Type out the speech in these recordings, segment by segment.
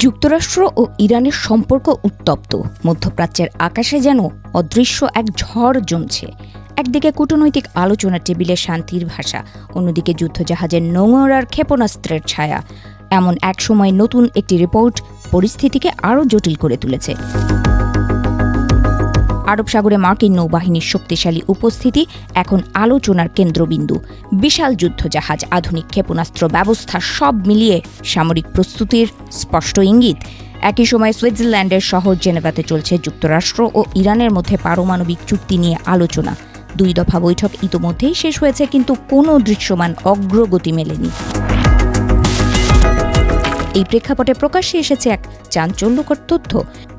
যুক্তরাষ্ট্র ও ইরানের সম্পর্ক উত্তপ্ত। মধ্যপ্রাচ্যের আকাশে যেন অদৃশ্য এক ঝড় জমছে। একদিকে কূটনৈতিক আলোচনা টেবিলে শান্তির ভাষা, অন্যদিকে যুদ্ধজাহাজের নোংর ক্ষেপণাস্ত্রের ছায়া। এমন এক সময় নতুন একটি রিপোর্ট পরিস্থিতিকে আরও জটিল করে তুলেছে। আরব সাগরে মার্কিন নৌবাহিনীর শক্তিশালী উপস্থিতি এখন আলোচনার কেন্দ্রবিন্দু। বিশাল যুদ্ধজাহাজ, আধুনিক ক্ষেপণাস্ত্র ব্যবস্থা, সব মিলিয়ে সামরিক প্রস্তুতির স্পষ্ট ইঙ্গিত। একই সময় সুইজারল্যান্ডের শহর জেনেভাতে চলছে যুক্তরাষ্ট্র ও ইরানের মধ্যে পারমাণবিক চুক্তি নিয়ে আলোচনা। 2 দফা বৈঠক ইতোমধ্যেই শেষ হয়েছে, কিন্তু কোনো দৃশ্যমান অগ্রগতি মেলেনি। এই প্রেক্ষাপটে প্রকাশ্যে এসেছে এক চাঞ্চল্যকর তথ্য।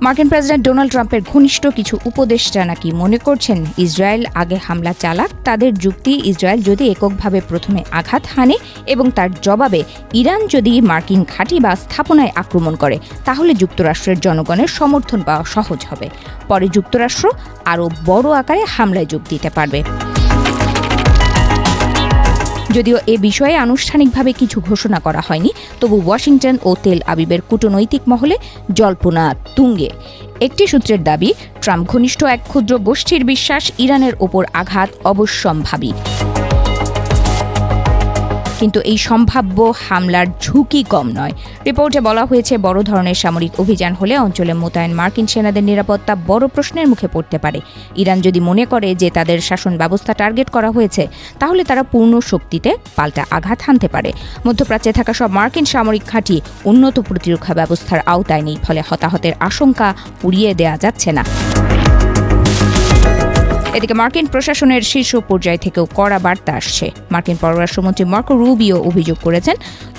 মার্কিন প্রেসিডেন্ট ডোনাল্ড ট্রাম্পের ঘনিষ্ঠ কিছু উপদেষ্টা নাকি মনে করছেন ইসরায়েল আগে হামলা চালাক। তাদের যুক্তি, ইসরায়েল যদি এককভাবে প্রথমে আঘাত হানে এবং তার জবাবে ইরান যদি মার্কিন ঘাঁটি বা স্থাপনায় আক্রমণ করে, তাহলে যুক্তরাষ্ট্রের জনগণের সমর্থন পাওয়া সহজ হবে। পরে যুক্তরাষ্ট্র আরও বড় আকারে হামলায় যোগ দিতে পারবে। যদিও এ বিষয়ে আনুষ্ঠানিকভাবে কিছু ঘোষণা করা হয়নি, তবু ওয়াশিংটন ও তেল আবিবের কূটনৈতিক মহলে জল্পনা তুঙ্গে। একটি সূত্রের দাবি, ট্রাম্প ঘনিষ্ঠ এক ক্ষুদ্র গোষ্ঠীর বিশ্বাস ইরানের ওপর আঘাত অবশ্যম্ভাবী। কিন্তু এই সম্ভাব্য হামলার ঝুঁকি কম নয়। রিপোর্টে বলা হয়েছে, বড় ধরনের সামরিক অভিযান হলে অঞ্চলে মোতায়েন মার্কিন সেনাদের নিরাপত্তা বড় প্রশ্নের মুখে পড়তে পারে। ইরান যদি মনে করে যে তাদের শাসন ব্যবস্থা টার্গেট করা হয়েছে, তাহলে তারা পূর্ণ শক্তিতে পাল্টা আঘাত হানতে পারে। মধ্যপ্রাচ্যে থাকা সব মার্কিন সামরিক ঘাঁটি উন্নত প্রতিরক্ষা ব্যবস্থার আওতায় নেই, ফলে হতাহতের আশঙ্কা উড়িয়ে দেওয়া যাচ্ছে না। এদিকে মার্কিন প্রশাসনের শীর্ষ পর্যায় থেকেও কড়া বার্তা আসছে। মার্কিন পররাষ্ট্রমন্ত্রী মার্কো রুবিও অভিযোগ করেছেন,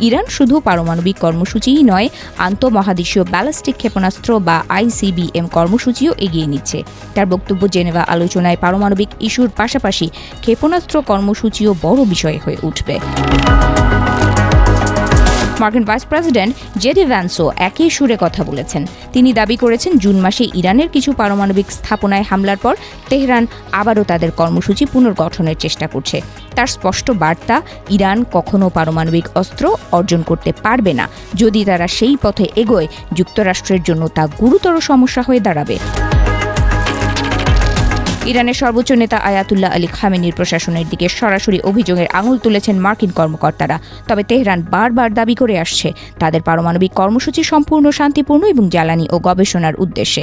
ইরান শুধু পারমাণবিক কর্মসূচিই নয়, আন্তঃমহাদেশীয় ব্যালিস্টিক ক্ষেপণাস্ত্র বা ICBM কর্মসূচিও এগিয়ে নিচ্ছে। তার বক্তব্য, জেনেভা আলোচনায় পারমাণবিক ইস্যুর পাশাপাশি ক্ষেপণাস্ত্র কর্মসূচিও বড় বিষয় হয়ে উঠবে। মার্কিন ভাইস প্রেসিডেন্ট জেডি ভ্যান্সও একই সুরে কথা বলেছেন। তিনি দাবি করেছেন, জুন মাসে ইরানের কিছু পারমাণবিক স্থাপনায় হামলার পর তেহরান আবারও তাদের কর্মসূচি পুনর্গঠনের চেষ্টা করছে। তার স্পষ্ট বার্তা, ইরান কখনো পারমাণবিক অস্ত্র অর্জন করতে পারবে না। যদি তারা সেই পথে এগোয়, যুক্তরাষ্ট্রের জন্য তা গুরুতর সমস্যা হয়ে দাঁড়াবে। ইরানের সর্বোচ্চ নেতা আয়াতুল্লাহ আলী খামেনির প্রশাসনের দিকে সরাসরি অভিযোগের আঙুল তুলেছেন মার্কিন কর্মকর্তারা। তবে তেহরান বারবার দাবি করে আসছে, তাদের পারমাণবিক কর্মসূচি সম্পূর্ণ শান্তিপূর্ণ এবং জ্বালানি ও গবেষণার উদ্দেশ্যে।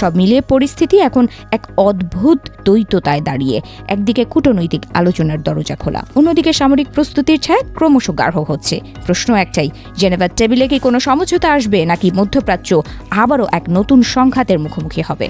সব মিলিয়ে পরিস্থিতি এখন এক অদ্ভুত দ্বৈততায় দাঁড়িয়ে। একদিকে কূটনৈতিক আলোচনার দরজা খোলা, অন্যদিকে সামরিক প্রস্তুতির ছায়া ক্রমশ গাঢ় হচ্ছে। প্রশ্ন একটাই, জেনেভার টেবিলে কি কোনো সমঝোতা আসবে, নাকি মধ্যপ্রাচ্য আবারও এক নতুন সংঘাতের মুখোমুখি হবে?